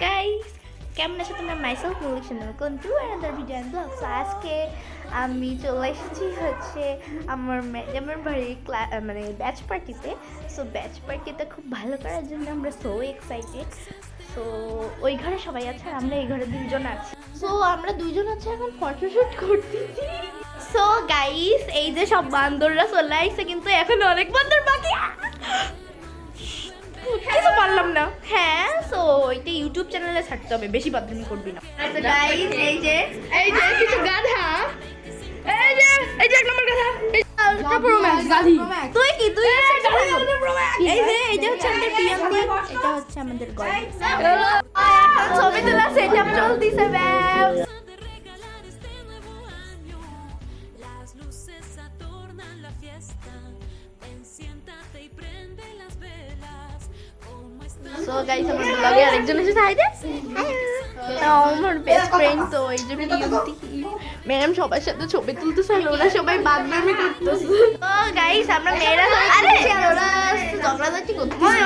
Guys, কেমন আছো তোমরা? Myself Moulik welcome to another video and blog. So আজকে আমি চলে এসেছি হচ্ছে আমার ম্যাডামের বাড়ির মানে ব্যাচ পার্টিতে। সো ব্যাচ পার্টিটা খুব ভালো করার জন্য আমরা সো এক্সাইটেড। সো ওই ঘরে সবাই আছে আর আমরা এই ঘরে দুইজন আছি। সো আমরা দুইজন আছে এখন ফটোশুট করতেছি। সো গাইস, এই যে সব বান্দররা চলে আসছে, কিন্তু এখন অনেক বান্দর বাকি, কিছু পারলাম না। হ্যাঁ, সো এটা ইউটিউব চ্যানেলে ছাড়তে হবে, বেশি বাদরামি করবি না। আচ্ছা গাইস, এই যে কিছু গাধা, এই যে এক নম্বর গাধা, তুই কি তুই এই যে হচ্ছে আমাদের প্রিয়াঙ্কি, এটা হচ্ছে আমাদের গল্প। ছবি তোলা সেটআপ চলতেছে ম্যাম। সো গাইস, আমার ব্লগে আরেকজন এসে হাই দে। আমার বেস্ট ফ্রেন্ড, তো এই যে প্রিয়ন্তি ম্যাডাম সবার সাথে ছবি তুলতেছে, ওরা সবাই বাদনামি করতেছে। তো গাইস, আমরা মেয়েরা আর ওরা ঝগড়াঝাটি করতেছে।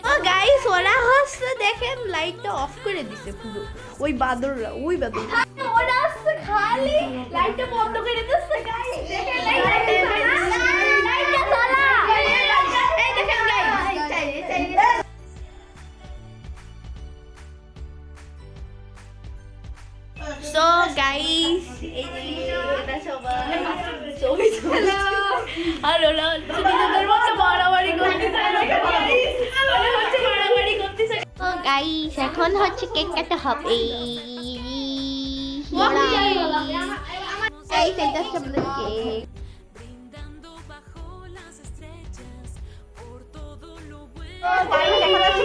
ও গাইস, ওরা হচ্ছে দেখেন লাইটটা অফ করে দিছে পুরো, ওই বাদররা, ওরা আসছে খালি লাইটটা বন্ধ করে দিচ্ছে। গাইস দেখেন লাইটটা জ্বালা, এই দেখেন গাইস। সো গাইস, এই যে ওরা সবাই ছবি তুলছে আর ওরা হচ্ছে নিজেদের মধ্যে বাড়াবাড়ি করতেছে। তো গাইস, এখন হচ্ছে কেক কাটা হবে। গাইস, এটা হচ্ছে আমাদের কেক।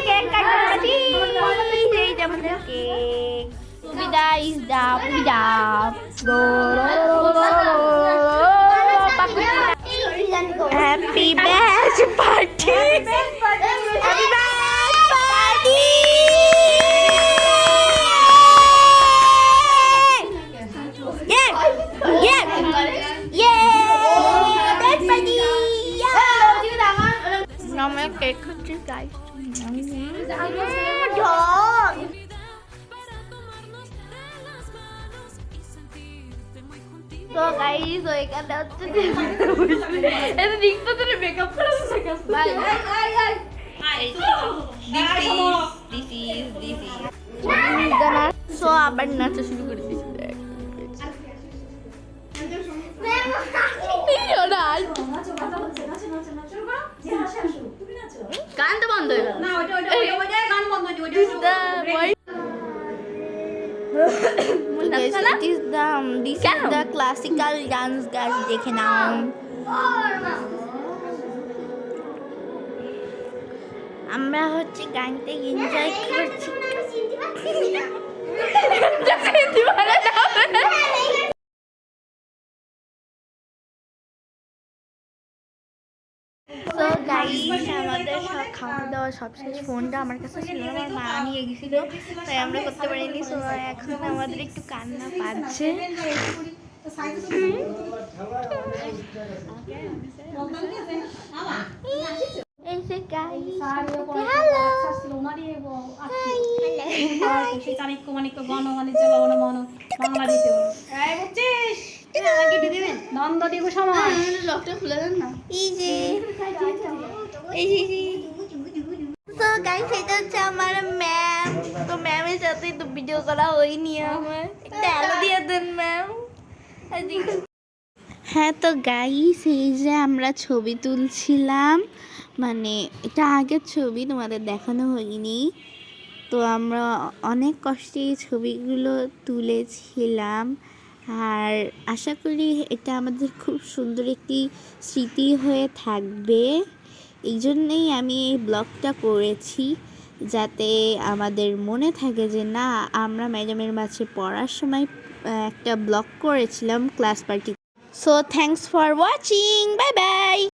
কেক কাটাচ্ছি, এই যে আমাদের cake. Is happy batch party. Happy batch party. Yeah. Batch party. Now my cake country guys. তো গাইস, ওইখানে হচ্ছে এটা দেখতে তো মেকআপ করা সো আবার নাচা শুরু করে দিয়েছি। গান তো বন্ধ হয়ে গেল। This is the classical dance, guys. দেখে নাও। আমরা হচ্ছে গানটা এনজয় করছি। তো গাইস, আমাদের সব খাওয়া দাওয়া সব শেষ। ফোনটা আমার কাছে ছিল, আমার মা নিয়ে গেছিল, তাই আমরা করতে পারিনি। তো এখন আমাদের একটু কান্না পাচ্ছে। এই যে গাইস, এটা হচ্ছে আমার ম্যাম। তো ম্যামের সাথে তো ভিডিও করা হয়নি আমার, একটা হ্যালো দিয়ে দেন ম্যাম। হ্যাঁ, তো গাইস, এই যে আমরা ছবি তুলছিলাম, মানে এটা আগের ছবি, তোমাদের দেখানো হয়নি। তো আমরা অনেক কষ্টে এই ছবিগুলো তুলেছিলাম, আর আশা করি এটা আমাদের খুব সুন্দর একটি স্মৃতি হয়ে থাকবে। এই জন্যেই আমি এই ব্লগটা করেছি, যাতে আমাদের মনে থাকে যে না, আমরা ম্যাডামের মাঝে পড়ার সময় একটা ব্লগ করেছিলাম class party. So thanks for watching, bye bye.